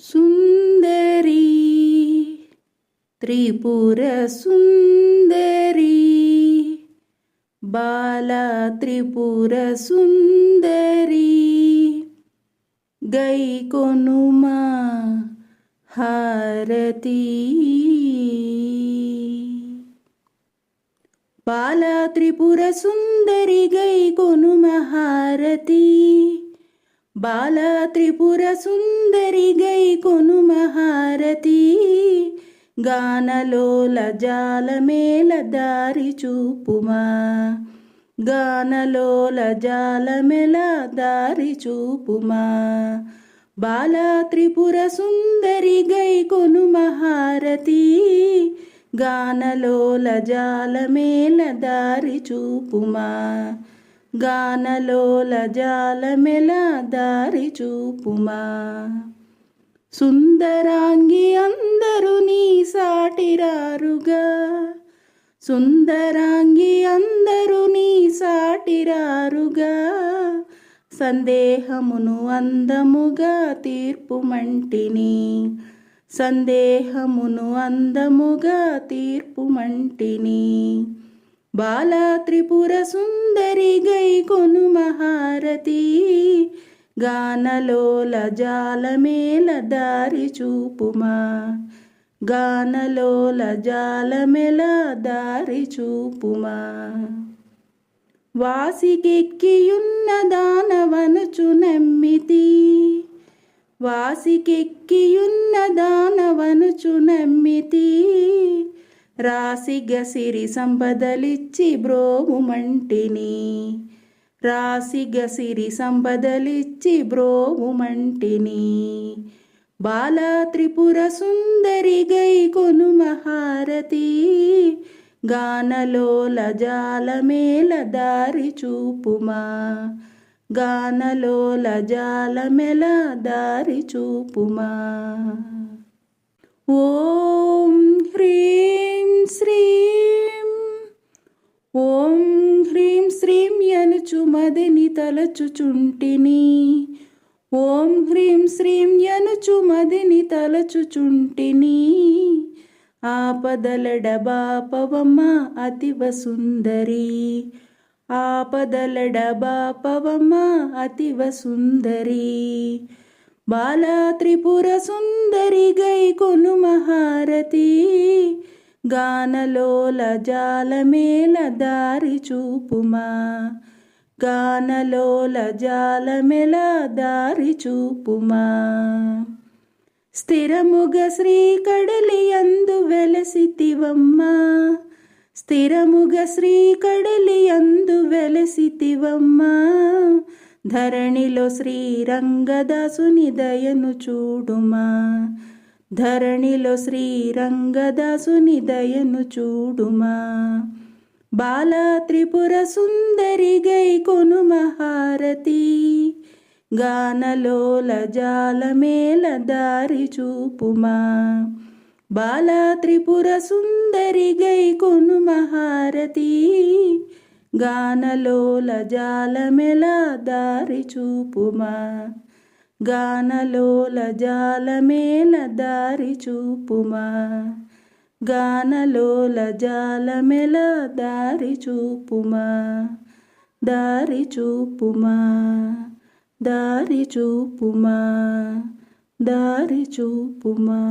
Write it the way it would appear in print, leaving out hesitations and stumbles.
సుందరి త్రిపుర సుందరి బాల త్రిపుర సుందరి గై కొనుమా హారతి బాల త్రిపుర సుందరి గై కొనుమా హారతి బాల త్రిపుర సుందరి గై కొనుమా హారతి గానలోల జాలమేల దారి చూపుమా గానలోల జాలమేల దారి చూపుమా బాల త్రిపుర సుందరి గై కొనుమా హారతి గానలోల జాలమేల దారి చూపుమా గానలోల జాలమేల దారి చూపుమా సుందరాంగి అందరూ నీ సాటిరారుగా సుందరాంగి అందరూ నీ సాటిరారుగా సందేహమును అందముగా తీర్పుమంటిని సందేహమును అందముగా తీర్పుమంటిని బాల త్రిపుర సుందరి గై కొనుమా హారతి గానలోల జాలమేల దారి చూపుమా గానలోల జాలమేల దారి చూపుమా వాసికెక్కియున్న దానవనుచు నమ్మితి వాసికెక్కియున్న దానవనుచు నమ్మితి రాసిగ సిరి సంపదలిచ్చి బ్రోవుమంటిని రాసిగ సిరి సంపదలిచ్చి బ్రోవుమంటిని బాల త్రిపుర సుందరి గై కొనుమా హారతి గానలోల జాలమేల దారి చూపుమా గానలోల జాలమేల దారి చూపుమా ఓం హ్రీం శ్రీం ఓం హ్రీం శ్రీం యనుచు మదిని తలచుచుంటిని ఓం హ్రీం శ్రీం యనుచు మదిని తలచుచుంటిని ఆపదలడబాపవమ్మ అతివ సుందరి ఆపదలడబాపవమ్మ అతివ సుందరి బాల త్రిపుర సుందరి గై కొనుమా హారతి గానలోల జాలమేల దారి చూపుమా గానలోల జాలమేల దారి చూపుమా స్థిరముగ శ్రీ కడలి యందు వెలసితివమ్మా స్థిరముగ శ్రీ కడలి యందు వెలసితివమ్మా ధరణిలో శ్రీరంగదాసుని దయను చూడుమా ధరణిలో శ్రీరంగదాసుని దయను చూడుమా బాల త్రిపుర సుందరి గై కొనుమా హారతి గానలోల జాలమేల దారి చూపుమా బాల త్రిపుర సుందరి గై కొనుమా హారతి గానలోల జాలమేల దారి చూపుమా గానలోల జాలమేల దారి చూపుమా గానలోల జాలమేల దారి చూపుమా దారి చూపుమా దారి చూపుమా దారి చూపుమా.